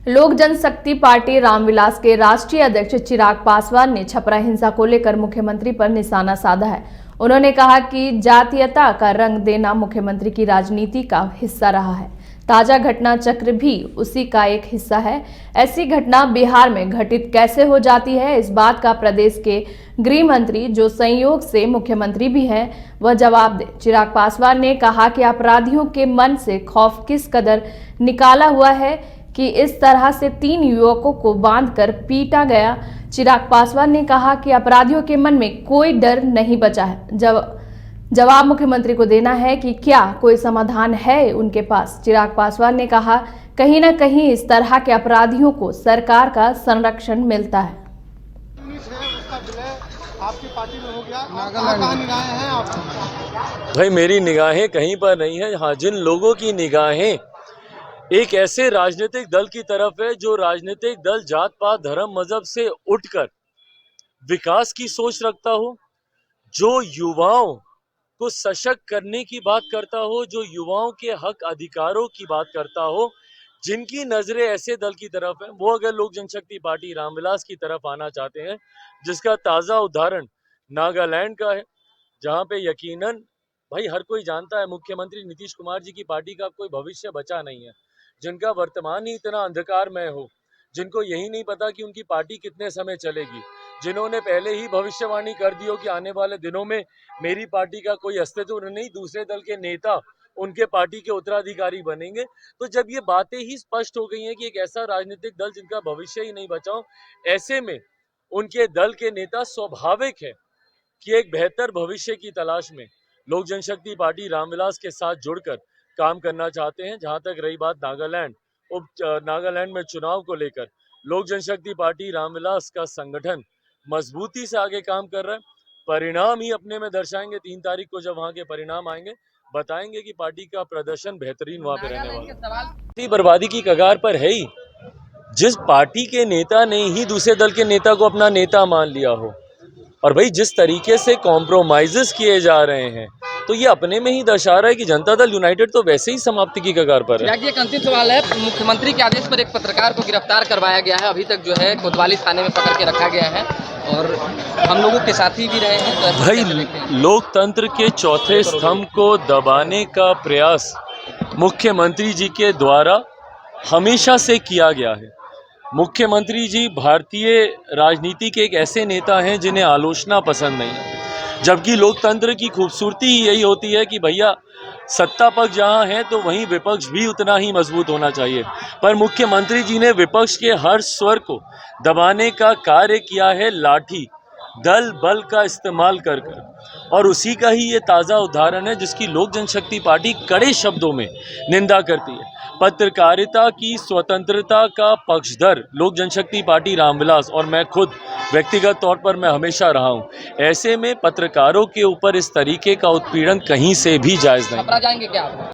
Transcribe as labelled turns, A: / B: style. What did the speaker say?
A: लोक जनशक्ति पार्टी रामविलास के राष्ट्रीय अध्यक्ष चिराग पासवान ने छपरा हिंसा को लेकर मुख्यमंत्री पर निशाना साधा है। उन्होंने कहा कि जातीयता का रंग देना मुख्यमंत्री की राजनीति का हिस्सा रहा है। ताजा घटना चक्र भी उसी का एक हिस्सा है। ऐसी घटना बिहार में घटित कैसे हो जाती है, इस बात का प्रदेश के गृह मंत्री, जो संयोग से मुख्यमंत्री भी हैं, वह जवाब दे। चिराग पासवान ने कहा कि अपराधियों के मन से खौफ किस कदर निकाला हुआ है कि इस तरह से 3 युवकों को बांधकर पीटा गया। चिराग पासवान ने कहा कि अपराधियों के मन में कोई डर नहीं बचा है। जवाब मुख्यमंत्री को देना है कि क्या कोई समाधान है उनके पास। चिराग पासवान ने कहा, कहीं ना कहीं इस तरह के अपराधियों को सरकार का संरक्षण मिलता है।
B: आपकी पार्टी में हो गया, कहाँ निगाहें हैं आपकी?
C: भाई मेरी निगाहें कहीं पर नहीं है। हाँ, जिन लोगों की निगाहें एक ऐसे राजनीतिक दल की तरफ है, जो राजनीतिक दल जात पात धर्म मजहब से उठकर विकास की सोच रखता हो, जो युवाओं को सशक्त करने की बात करता हो, जो युवाओं के हक अधिकारों की बात करता हो, जिनकी नजरें ऐसे दल की तरफ है, वो अगर लोक जनशक्ति पार्टी रामविलास की तरफ आना चाहते हैं, जिसका ताजा उदाहरण नागालैंड का है, जहां पे यकीनन भाई हर कोई जानता है मुख्यमंत्री नीतीश कुमार जी की पार्टी का कोई भविष्य बचा नहीं है, जिनका वर्तमान ही इतना अंधकारमय हो, जिनको यही नहीं पता कि उनकी पार्टी कितने समय चलेगी, जिन्होंने पहले ही भविष्यवाणी कर दी हो कि आने वाले दिनों में मेरी पार्टी का कोई अस्तित्व नहीं, दूसरे दल के नेता उनके पार्टी के उत्तराधिकारी बनेंगे। तो जब ये बातें ही स्पष्ट हो गई हैं कि एक ऐसा राजनीतिक दल जिनका भविष्य ही नहीं बचा, ऐसे में उनके दल के नेता स्वाभाविक है कि एक बेहतर भविष्य की तलाश में लोक जनशक्ति पार्टी रामविलास के साथ जुड़कर काम करना चाहते हैं। जहां तक रही बात नागालैंड में चुनाव को लेकर, लोक जनशक्ति पार्टी रामविलास का संगठन मजबूती से आगे काम कर रहा है। परिणाम ही अपने में दर्शाएंगे। 3 तारीख को जब वहां के परिणाम आएंगे, बताएंगे कि पार्टी का प्रदर्शन बेहतरीन वहां पे रहने वाला। बर्बादी की कगार पर है ही। जिस पार्टी के नेता ने ही दूसरे दल के नेता को अपना नेता मान लिया हो, और भाई जिस तरीके से कॉम्प्रोमाइजेस किए जा रहे हैं, तो ये अपने में ही दर्शा रहा है कि जनता दल यूनाइटेड तो वैसे ही समाप्ति की कगार पर है।
D: एक अंतिम सवाल है, मुख्यमंत्री के आदेश पर एक पत्रकार को गिरफ्तार करवाया गया है, अभी तक जो है कोतवाली थाने में पकड़ के रखा गया है, और हम लोगों के साथी भी रहे हैं। तो
C: भाई लोकतंत्र के चौथे स्तंभ को दबाने का प्रयास मुख्यमंत्री जी के द्वारा हमेशा से किया गया है। मुख्यमंत्री जी भारतीय राजनीति के एक ऐसे नेता हैं जिन्हें आलोचना पसंद नहीं है, जबकि लोकतंत्र की खूबसूरती ही यही होती है कि भैया सत्ता पक्ष जहां है तो वहीं विपक्ष भी उतना ही मजबूत होना चाहिए। पर मुख्यमंत्री जी ने विपक्ष के हर स्वर को दबाने का कार्य किया है, लाठी दल बल का इस्तेमाल कर, और उसी का ही ये ताज़ा उदाहरण है जिसकी लोक जनशक्ति पार्टी कड़े शब्दों में निंदा करती है। पत्रकारिता की स्वतंत्रता का पक्षधर लोक जनशक्ति पार्टी रामविलास और मैं खुद व्यक्तिगत तौर पर मैं हमेशा रहा हूँ। ऐसे में पत्रकारों के ऊपर इस तरीके का उत्पीड़न कहीं से भी जायज़ नहीं।
D: जाएंगे क्या आप?